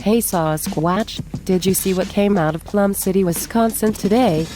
Hey Sasquatch, did you see what came out of Plum City, Wisconsin today?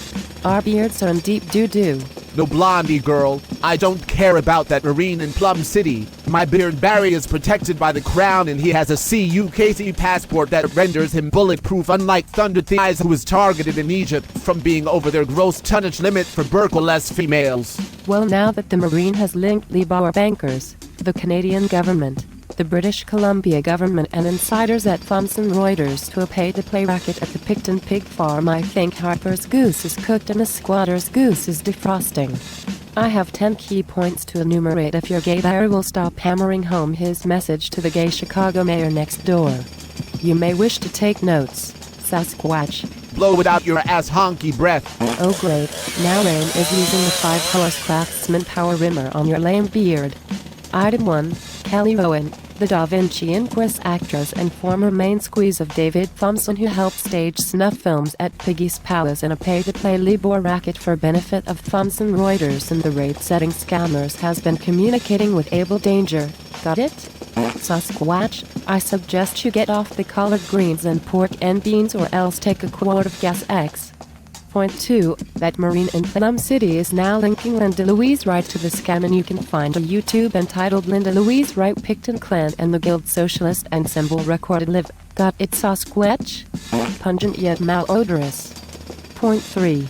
Our beards are in deep doo-doo. No, blondie girl, I don't care about that marine in Plum City. My beard Barry is protected by the crown and he has a CUKC passport that renders him bulletproof, unlike Thunder Thighs, who was targeted in Egypt from being over their gross tonnage limit for burqa-less females. Well, now that the marine has linked LIBOR bankers, the Canadian government, the British Columbia government and insiders at Thomson Reuters to a pay-to-play racket at the Picton Pig Farm, I think Harper's goose is cooked and the squatter's goose is defrosting. I have 10 key points to enumerate if your gay buyer will stop hammering home his message to the gay Chicago mayor next door. You may wish to take notes, Sasquatch. Blow it out your ass honky breath. Oh great, now Rain is using the 5-horse Craftsman Power Rimmer on your lame beard. Item 1, Kelly Rowan, the Da Vinci Inquest actress and former main squeeze of David Thompson, who helped stage snuff films at Piggy's Palace in a pay-to-play LIBOR racket for benefit of Thomson Reuters and the rate-setting scammers, has been communicating with Abel Danger. Got it? Sasquatch, I suggest you get off the collard greens and pork and beans, or else take a quart of gas X. Point 2, that marine in Plum City is now linking Linda Louise Wright to the scam, and you can find a YouTube entitled Linda Louise Wright Picton Clan and the Guild Socialist and Symbol Recorded Live. Got it, Sasquatch? Pungent yet malodorous. Point 3,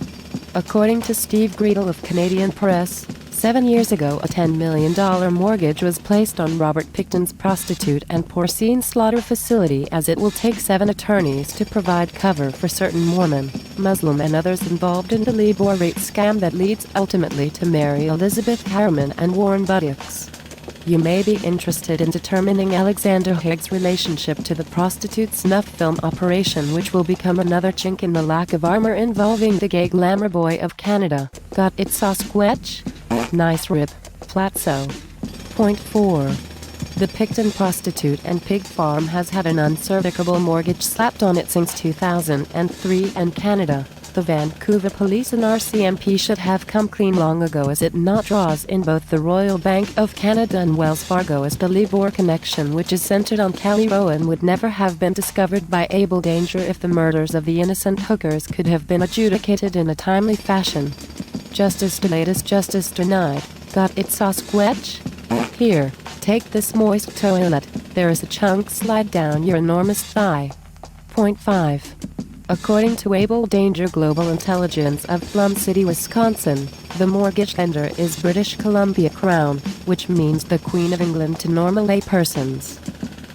according to Steve Greedle of Canadian Press, 7 years ago a $10 million mortgage was placed on Robert Picton's prostitute and porcine slaughter facility, as it will take 7 attorneys to provide cover for certain Mormon, Muslim and others involved in the LIBOR rate scam that leads ultimately to Mary Elizabeth Harriman and Warren Buttocks. You may be interested in determining Alexander Haig's relationship to the prostitute snuff film operation, which will become another chink in the lack of armor involving the gay glamour boy of Canada. Got it, Sasquatch? Nice rip, Flatso. Point 4. The Picton prostitute and pig farm has had an unserviceable mortgage slapped on it since 2003, and Canada, the Vancouver Police and RCMP should have come clean long ago, as it not draws in both the Royal Bank of Canada and Wells Fargo, as the LIBOR connection, which is centered on Kelly Rowan, would never have been discovered by Abel Danger if the murders of the innocent hookers could have been adjudicated in a timely fashion. Justice delayed is justice denied. Got it, Sasquatch? Here, take this moist toilet. There is a chunk slide down your enormous thigh. Point 5. According to Abel Danger Global Intelligence of Plum City, Wisconsin, the mortgage lender is British Columbia Crown, which means the Queen of England to normal lay persons.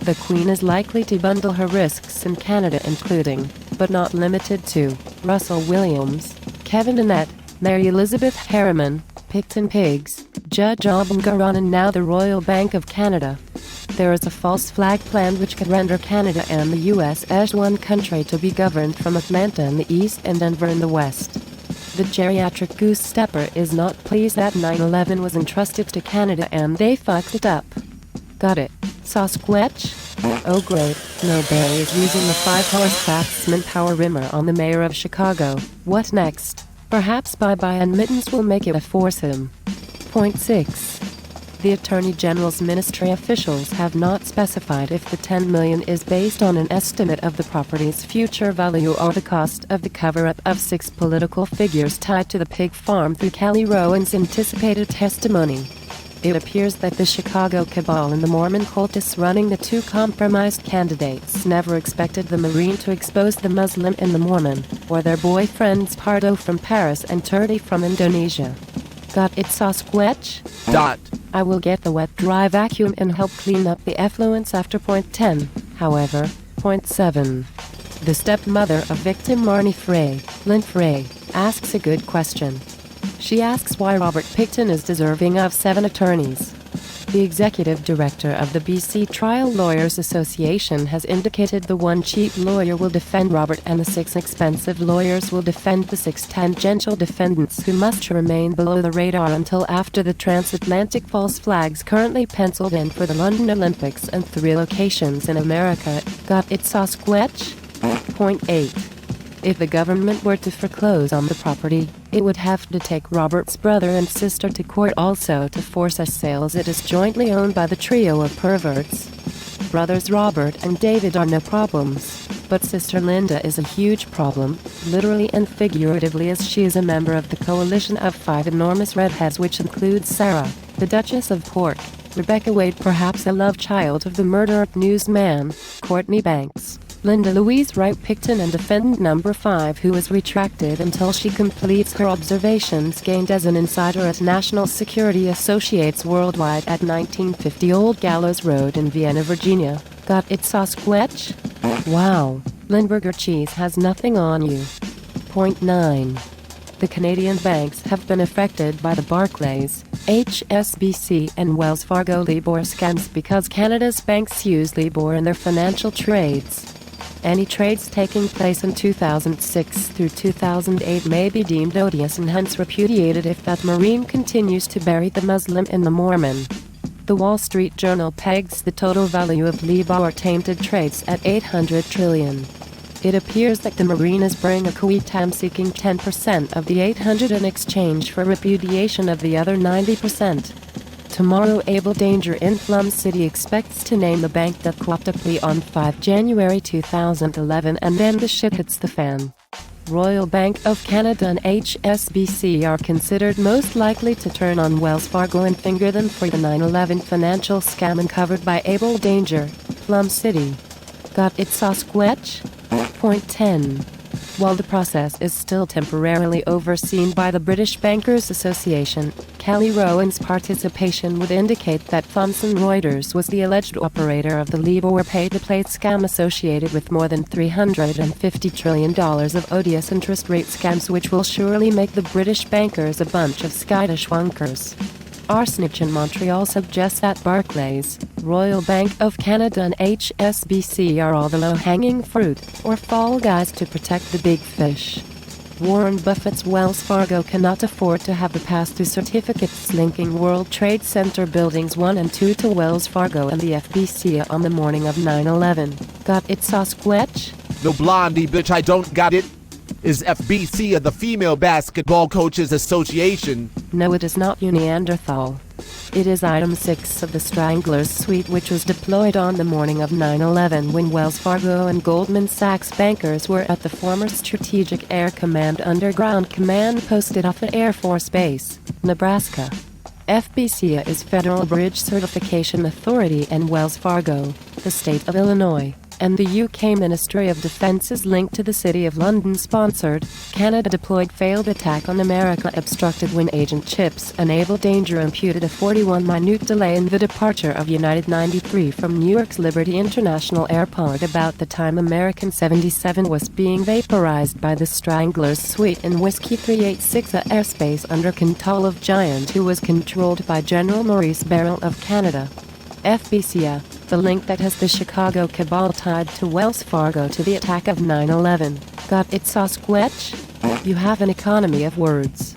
The Queen is likely to bundle her risks in Canada, including, but not limited to, Russell Williams, Kevin Annett, Mary Elizabeth Harriman, Picton Pigs, Judge Garon, and now the Royal Bank of Canada. There is a false flag plan which could render Canada and the US as one country to be governed from Atlanta in the east and Denver in the west. The geriatric goose stepper is not pleased that 9/11 was entrusted to Canada and they fucked it up. Got it, Sasquatch? Oh great, no, Barry is using the 5-horse Craftsman Power Rimmer on the mayor of Chicago. What next? Perhaps bye-bye and mittens will make it a foursome. Point 6. The Attorney General's ministry officials have not specified if the $10 million is based on an estimate of the property's future value or the cost of the cover-up of 6 political figures tied to the pig farm through Kelly Rowan's anticipated testimony. It appears that the Chicago cabal and the Mormon cultists running the 2 compromised candidates never expected the Marine to expose the Muslim and the Mormon, or their boyfriends Pardo from Paris and Turdi from Indonesia. Got it, Sasquatch? I will get the wet dry vacuum and help clean up the effluents after point 10, however. Point 7. The stepmother of victim Marnie Frey, Lynn Frey, asks a good question. She asks why Robert Picton is deserving of 7 attorneys. The executive director of the BC Trial Lawyers Association has indicated the 1 cheap lawyer will defend Robert and the 6 expensive lawyers will defend the 6 tangential defendants, who must remain below the radar until after the transatlantic false flags currently penciled in for the London Olympics and 3 locations in America. Got it, Sasquatch? Point 8. If the government were to foreclose on the property, it would have to take Robert's brother and sister to court also to force a sale, as it is jointly owned by the trio of perverts. Brothers Robert and David are no problems, but sister Linda is a huge problem, literally and figuratively, as she is a member of the coalition of 5 enormous redheads, which includes Sarah, the Duchess of Pork, Rebecca Wade, perhaps a love child of the murdered newsman, Courtney Banks, Linda Louise Wright Picton, and defendant number 5, who is retracted until she completes her observations gained as an insider at National Security Associates Worldwide at 1950 Old Gallows Road in Vienna, Virginia. Got it, Sasquatch? Wow, Limburger cheese has nothing on you. Point 9. The Canadian banks have been affected by the Barclays, HSBC and Wells Fargo LIBOR scams because Canada's banks use LIBOR in their financial trades. Any trades taking place in 2006 through 2008 may be deemed odious and hence repudiated if that Marine continues to bury the Muslim in the Mormon. The Wall Street Journal pegs the total value of LIBOR-tainted trades at $800 trillion. It appears that the Marine is buying a quitam seeking 10% of the $800 in exchange for repudiation of the other 90%. Tomorrow, Abel Danger in Plum City expects to name the bank that copped a plea on 5 January 2011, and then the shit hits the fan. Royal Bank of Canada and HSBC are considered most likely to turn on Wells Fargo and finger them for the 9/11 financial scam uncovered by Abel Danger, Plum City. Got it, Sasquatch? Point 10. While the process is still temporarily overseen by the British Bankers Association, Kelly Rowan's participation would indicate that Thomson Reuters was the alleged operator of the LIBOR pay-to-play scam associated with more than $350 trillion of odious interest rate scams, which will surely make the British bankers a bunch of Skitish Wankers. Our snitch in Montreal suggests that Barclays, Royal Bank of Canada and HSBC are all the low-hanging fruit, or fall guys to protect the big fish. Warren Buffett's Wells Fargo cannot afford to have the pass-through certificates linking World Trade Center Buildings 1 and 2 to Wells Fargo and the FBC on the morning of 9/11. Got it, Sasquatch? No, blondie bitch, I don't got it. Is FBC the Female Basketball Coaches Association? No, it is not Neanderthal. It is item 6 of the Stranglers suite, which was deployed on the morning of 9/11 when Wells Fargo and Goldman Sachs bankers were at the former Strategic Air Command Underground Command posted off at Air Force Base, Nebraska. FBC is Federal Bridge Certification Authority, and Wells Fargo, the state of Illinois, and the UK Ministry of Defence is linked to the City of London sponsored, Canada deployed failed attack on America obstructed when Agent Chips and Abel Danger imputed a 41-minute delay in the departure of United 93 from Newark's Liberty International Airport about the time American 77 was being vaporized by the Stranglers suite in Whiskey 386 airspace under control of Giant, who was controlled by General Maurice Baril of Canada. FBC, the link that has the Chicago cabal tied to Wells Fargo to the attack of 9/11. Got it, Sasquatch? You have an economy of words.